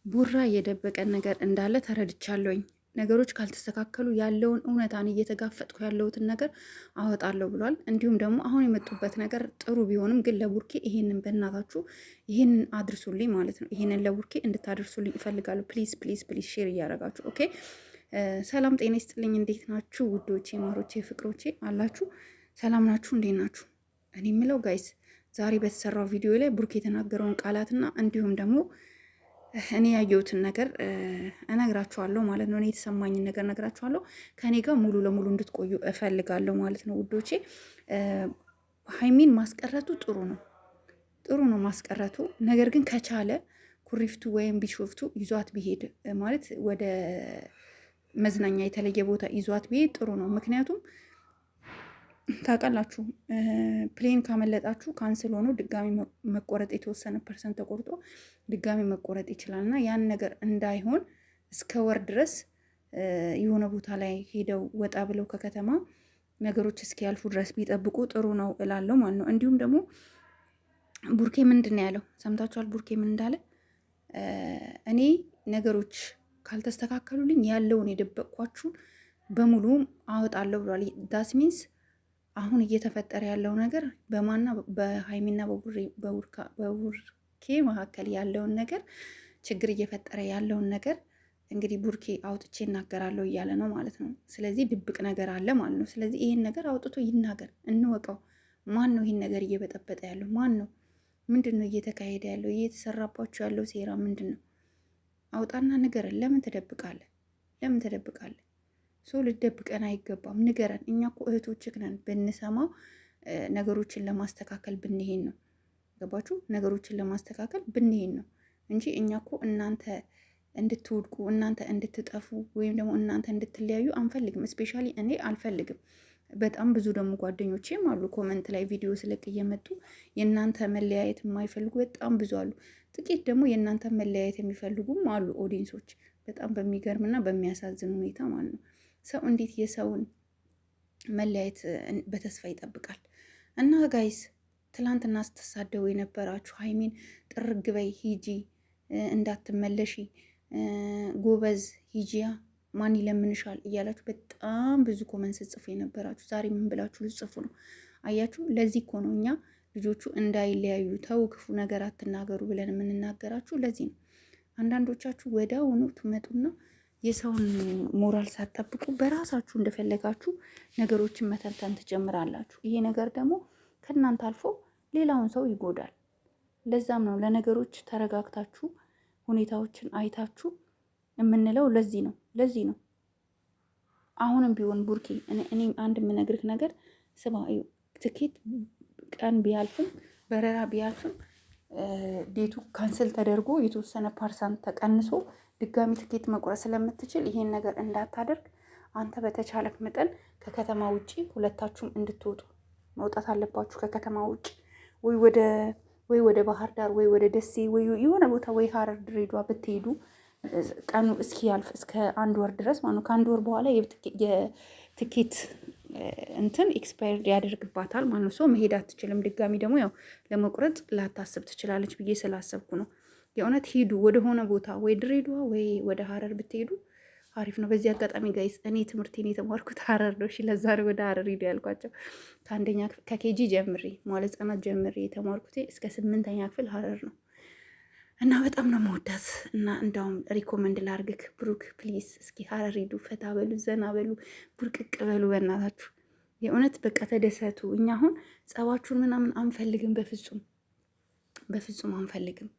ቡራ የደበቀን ነገር እንዳለ ተረድቻለሁኝ። ነገሮች ካልተስተካከሉ ያለውን እውነታን እየተጋፈጥኩ ያለሁትን ነገር አወጣለሁ ብሏል። እንዲሁም ደግሞ አሁን የመጡበት ነገር ጥሩ ቢሆንም ግን ለቡርኬ ይሄንን በእናታችሁ ይሄንን አድርሱልኝ ማለት ነው። ይሄንን ለቡርኬ እንድታደርሱልኝ እፈልጋለሁ። ፕሊዝ ፕሊዝ ፕሊዝ ሼር እያደረጋችሁ ኦኬ። ሰላም ጤና ይስጥልኝ። እንዴት ናችሁ ውዶቼ፣ ማሮቼ፣ ፍቅሮቼ አላችሁ? ሰላም ናችሁ? እንዴት ናችሁ? እኔ የምለው ጋይስ ዛሬ በተሰራው ቪዲዮ ላይ ቡርኬ የተናገረውን ቃላትና እንዲሁም ደግሞ እኔ ያየሁትን ነገር እነግራችኋለሁ ማለት ነው። እኔ የተሰማኝን ነገር እነግራችኋለሁ። ከኔ ጋር ሙሉ ለሙሉ እንድትቆዩ እፈልጋለሁ ማለት ነው ውዶቼ። ሀይሚን ማስቀረቱ ጥሩ ነው ማስቀረቱ። ነገር ግን ከቻለ ኩሪፍቱ ወይም ቢሾፍቱ ይዟት ቢሄድ ማለት ወደ መዝናኛ የተለየ ቦታ ይዟት ቢሄድ ጥሩ ነው። ምክንያቱም ታውቃላችሁ ፕሌን ካመለጣችሁ ካንስል ሆኖ ድጋሚ መቆረጥ የተወሰነ ፐርሰንት ተቆርጦ ድጋሚ መቆረጥ ይችላል እና ያን ነገር እንዳይሆን እስከ ወር ድረስ የሆነ ቦታ ላይ ሄደው ወጣ ብለው ከከተማ ነገሮች እስኪያልፉ ድረስ ቢጠብቁ ጥሩ ነው እላለሁ ማለት ነው። እንዲሁም ደግሞ ቡርኬ ምንድን ነው ያለው ሰምታችኋል? ቡርኬ ምን እንዳለ እኔ ነገሮች ካልተስተካከሉልኝ ያለውን የደበቅኳችሁን በሙሉ አወጣለሁ ብሏል። ዳስ ሚንስ አሁን እየተፈጠረ ያለው ነገር በማና በሀይሚና በቡርኬ መካከል ያለውን ነገር ችግር እየፈጠረ ያለውን ነገር እንግዲህ ቡርኬ አውጥቼ እናገራለሁ እያለ ነው ማለት ነው። ስለዚህ ድብቅ ነገር አለ ማለት ነው። ስለዚህ ይህን ነገር አውጥቶ ይናገር፣ እንወቀው። ማን ነው ይህን ነገር እየበጠበጠ ያለው? ማን ነው? ምንድን ነው እየተካሄደ ያለው? እየተሰራባቸው ያለው ሴራ ምንድን ነው? አውጣና ንገረን። ለምን ትደብቃለህ? ለምን ትደብቃለህ? ሰው ልደብቀን አይገባም። ንገረን። እኛ እኮ እህቶችህ ነን። ብንሰማው ነገሮችን ለማስተካከል ብንሄን ነው። ገባችሁ? ነገሮችን ለማስተካከል ብንሄን ነው እንጂ እኛ እኮ እናንተ እንድትወድቁ እናንተ እንድትጠፉ ወይም ደግሞ እናንተ እንድትለያዩ አንፈልግም። እስፔሻሊ እኔ አልፈልግም። በጣም ብዙ ደግሞ ጓደኞቼም አሉ ኮመንት ላይ ቪዲዮ ስለቅ እየመጡ የእናንተ መለያየት የማይፈልጉ በጣም ብዙ አሉ። ጥቂት ደግሞ የእናንተ መለያየት የሚፈልጉም አሉ ኦዲየንሶች። በጣም በሚገርምና በሚያሳዝን ሁኔታ ማለት ነው። ሰው እንዴት የሰውን መለያየት በተስፋ ይጠብቃል? እና ጋይስ ትላንትና ስትሳደቡ የነበራችሁ ሀይሚን ጥርግ በይ ሂጂ፣ እንዳትመለሺ፣ ጎበዝ ሂጂያ፣ ማን ይለምንሻል እያላችሁ በጣም ብዙ ኮመንት ስጽፉ የነበራችሁ ዛሬ ምን ብላችሁ ልጽፉ ነው? አያችሁ፣ ለዚህ እኮ ነው እኛ ልጆቹ እንዳይለያዩ ተው፣ ክፉ ነገር አትናገሩ ብለን የምንናገራችሁ ለዚህ ነው። አንዳንዶቻችሁ ወዲያውኑ ትመጡና የሰውን ሞራል ሳትጠብቁ በራሳችሁ እንደፈለጋችሁ ነገሮችን መተንተን ትጀምራላችሁ። ይሄ ነገር ደግሞ ከእናንተ አልፎ ሌላውን ሰው ይጎዳል። ለዛም ነው ለነገሮች ተረጋግታችሁ ሁኔታዎችን አይታችሁ የምንለው። ለዚህ ነው አሁንም ቢሆን ቡርኬ እኔ አንድ የምነግርህ ነገር ስማ፣ ትኬት ቀን ቢያልፍም በረራ ቢያልፍም ዴቱ ካንስል ተደርጎ የተወሰነ ፐርሰንት ተቀንሶ ድጋሚ ትኬት መቁረጥ ስለምትችል ይሄን ነገር እንዳታደርግ አንተ በተቻለክ መጠን ከከተማ ውጪ ሁለታችሁም እንድትወጡ መውጣት አለባችሁ። ከከተማ ውጪ ወይ ወደ ባህር ዳር ወይ ወደ ደሴ ወይ የሆነ ቦታ ወይ ሀረር፣ ድሬዳዋ ብትሄዱ ቀኑ እስኪያልፍ እስከ 1 ወር ድረስ ማለት ነው። ከ1 ወር በኋላ የትኬት እንትን ኤክስፓየርድ ያደርግባታል ማለት ነው። ሰው መሄድ አትችልም። ድጋሚ ደግሞ ያው ለመቁረጥ ላታስብ ትችላለች ብዬ ስላሰብኩ ነው። የእውነት ሂዱ ወደሆነ ቦታ ወይ ድሬዳዋ ወይ ወደ ሀረር ብትሄዱ አሪፍ ነው። በዚህ አጋጣሚ ጋይስ እኔ ትምህርቴን የተማርኩት ሀረር ነው። ለዛ ወደ ሀረር ሂዱ ያልኳቸው። ከአንደኛ ከኬጂ ጀምሬ ማለት ህጻናት ጀምሬ የተማርኩት እስከ 8ኛ ክፍል ሀረር ነው እና በጣም ነው መወዳት እና እንዳውም ሪኮመንድ ላርግክ ብሩክ ፕሊዝ፣ እስኪ ሀረር ሂዱ፣ ፈታ በሉ፣ ዘና በሉ፣ ቡርቅቅ በሉ። በእናታችሁ የእውነት በቃ ተደሰቱ። እኛ አሁን ጸባችሁን ምናምን አንፈልግም፣ በፍጹም አንፈልግም።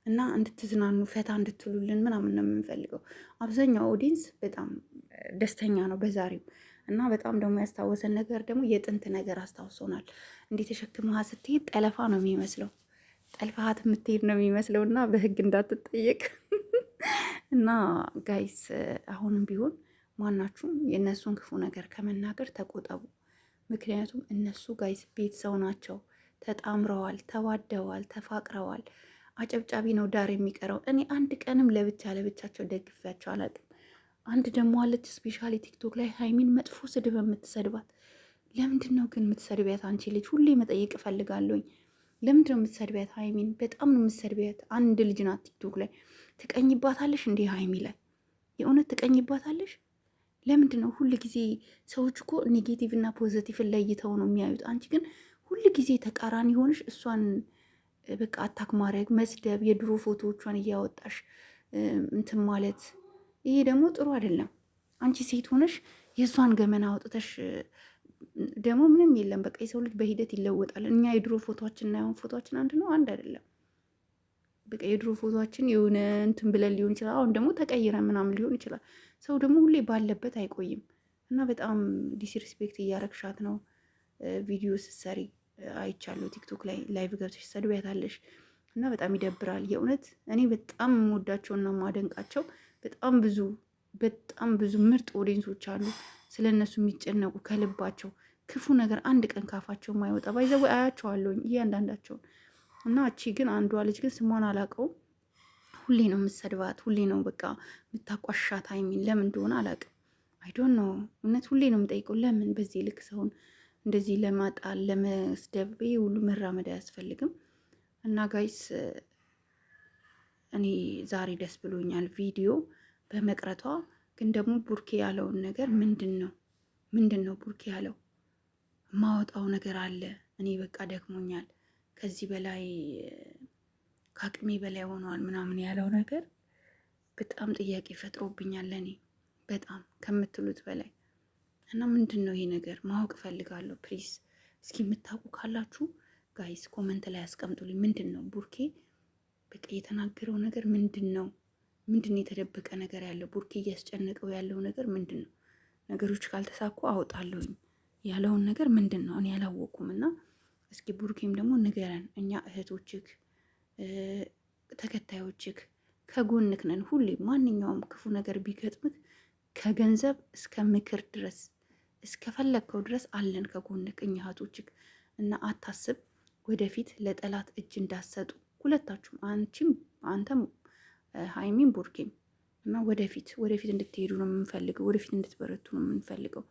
እና እንድትዝናኑ ፈታ እንድትሉልን ምናምን ነው የምንፈልገው። አብዛኛው ኦዲንስ በጣም ደስተኛ ነው በዛሬው። እና በጣም ደግሞ ያስታወሰን ነገር ደግሞ የጥንት ነገር አስታውሶናል። እንዲህ ተሸክመሃ ስትሄድ ጠለፋ ነው የሚመስለው፣ ጠልፋሃት የምትሄድ ነው የሚመስለው እና በህግ እንዳትጠየቅ እና ጋይስ አሁንም ቢሆን ማናችሁም የእነሱን ክፉ ነገር ከመናገር ተቆጠቡ። ምክንያቱም እነሱ ጋይስ ቤት ሰው ናቸው። ተጣምረዋል፣ ተዋደዋል፣ ተፋቅረዋል። አጨብጫቢ ነው ዳር የሚቀረው። እኔ አንድ ቀንም ለብቻቸው ደግፊያቸው አላውቅም። አንድ ደግሞ አለች ስፔሻሊ ቲክቶክ ላይ ሀይሚን መጥፎ ስድብ የምትሰድባት። ለምንድን ነው ግን የምትሰድቢያት? አንቺ ልጅ ሁሌ መጠየቅ እፈልጋለሁኝ። ለምንድን ነው የምትሰድቢያት ሀይሚን? በጣም ነው የምትሰድቢያት። አንድ ልጅ ናት ቲክቶክ ላይ ትቀኝባታለሽ እንዴ ሀይሚ ላይ? የእውነት ትቀኝባታለሽ? ለምንድን ነው ሁል ጊዜ ሰዎች እኮ ኔጌቲቭ እና ፖዘቲቭን ለይተው ነው የሚያዩት። አንቺ ግን ሁል ጊዜ ተቃራኒ ሆንሽ እሷን በቃ አታክ ማድረግ፣ መስደብ፣ የድሮ ፎቶዎቿን እያወጣሽ እንትን ማለት፣ ይሄ ደግሞ ጥሩ አይደለም። አንቺ ሴት ሆነሽ የእሷን ገመና አውጥተሽ ደግሞ ምንም የለም። በቃ የሰው ልጅ በሂደት ይለወጣል። እኛ የድሮ ፎቶችን እና ያሁን ፎቶችን አንድ ነው? አንድ አይደለም። በቃ የድሮ ፎቶችን የሆነ እንትን ብለን ሊሆን ይችላል። አሁን ደግሞ ተቀይረን ምናምን ሊሆን ይችላል። ሰው ደግሞ ሁሌ ባለበት አይቆይም እና በጣም ዲስሪስፔክት እያረግሻት ነው። ቪዲዮ ስትሰሪ አይቻለሁ። ቲክቶክ ላይ ላይቭ ገብተሽ ሰድቢያታለሽ እና በጣም ይደብራል። የእውነት እኔ በጣም የምወዳቸውና የማደንቃቸው በጣም ብዙ ምርጥ ኦዲየንሶች አሉ፣ ስለ እነሱ የሚጨነቁ ከልባቸው ክፉ ነገር አንድ ቀን ካፋቸው የማይወጣ ባይዘው አያቸዋለሁኝ እያንዳንዳቸውን እና እቺ ግን አንዷ ልጅ ግን ስሟን አላውቀውም። ሁሌ ነው የምትሰድባት፣ ሁሌ ነው በቃ የምታቋሻት ሀይሚን። ለምን እንደሆነ አላውቅም። አይዶን ነው እውነት ሁሌ ነው የምጠይቀው፣ ለምን በዚህ ልክ ሰውን እንደዚህ ለማጣል ለመስደብ ሁሉ መራመድ አያስፈልግም። እና ጋይስ እኔ ዛሬ ደስ ብሎኛል ቪዲዮ በመቅረቷ። ግን ደግሞ ቡርኬ ያለውን ነገር ምንድን ነው ቡርኬ ያለው? ማወጣው ነገር አለ። እኔ በቃ ደክሞኛል፣ ከዚህ በላይ ከአቅሜ በላይ ሆኗል ምናምን ያለው ነገር በጣም ጥያቄ ፈጥሮብኛል ለእኔ በጣም ከምትሉት በላይ። እና ምንድን ነው ይሄ ነገር ማወቅ እፈልጋለሁ። ፕሊዝ እስኪ የምታውቁ ካላችሁ ጋይስ ኮመንት ላይ ያስቀምጡልኝ። ምንድን ነው ቡርኬ በቃ የተናገረው ነገር ምንድን ነው? የተደበቀ ነገር ያለው ቡርኬ እያስጨነቀው ያለው ነገር ምንድን ነው? ነገሮች ካልተሳኩ አወጣለሁኝ ያለውን ነገር ምንድን ነው? እኔ አላወኩም። እና እስኪ ቡርኬም ደግሞ ንገረን። እኛ እህቶችክ ተከታዮችክ ከጎንክ ነን። ሁሌ ማንኛውም ክፉ ነገር ቢገጥምክ ከገንዘብ እስከ ምክር ድረስ እስከፈለግከው ድረስ አለን ከጎንክ እኛ እህቶችክ። እና አታስብ፣ ወደፊት ለጠላት እጅ እንዳሰጡ ሁለታችሁም፣ አንተም ሀይሚን ቡርኬም እና ወደፊት እንድትሄዱ ነው የምንፈልገው። ወደፊት እንድትበረቱ ነው የምንፈልገው።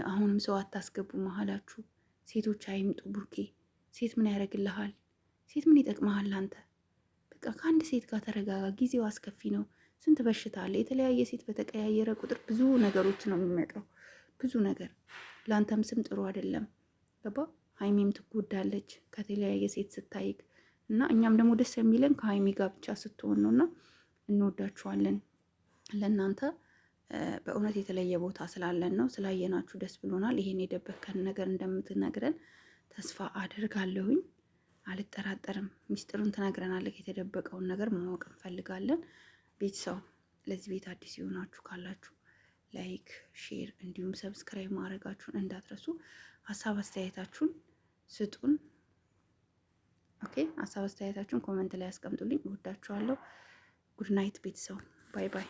አሁንም ሰው አታስገቡ መሀላችሁ። ሴቶች አይምጡ። ቡርኬ ሴት ምን ያደርግልሃል? ሴት ምን ይጠቅመሃል አንተ? በቃ ከአንድ ሴት ጋር ተረጋጋ። ጊዜው አስከፊ ነው። ስንት በሽታ አለ። የተለያየ ሴት በተቀያየረ ቁጥር ብዙ ነገሮች ነው የሚመጣው። ብዙ ነገር ለአንተም ስም ጥሩ አይደለም። ገባ? ሀይሚም ትጎዳለች ከተለያየ ሴት ስታይቅ እና እኛም ደግሞ ደስ የሚለን ከሀይሚ ጋር ብቻ ስትሆን ነው። እና እንወዳችኋለን። ለእናንተ በእውነት የተለየ ቦታ ስላለን ነው። ስላየናችሁ ደስ ብሎናል። ይሄን የደበከን ነገር እንደምትነግረን ተስፋ አደርጋለሁኝ። አልጠራጠርም። ሚስጥሩን ትነግረናለህ። የተደበቀውን ነገር ማወቅ እንፈልጋለን። ቤተሰው ለዚህ ቤት አዲስ የሆናችሁ ካላችሁ ላይክ፣ ሼር እንዲሁም ሰብስክራይብ ማድረጋችሁን እንዳትረሱ። ሀሳብ አስተያየታችሁን ስጡን። ኦኬ፣ ሀሳብ አስተያየታችሁን ኮመንት ላይ ያስቀምጡልኝ። እወዳችኋለሁ። ጉድ ናይት ቤተሰው። ባይ ባይ።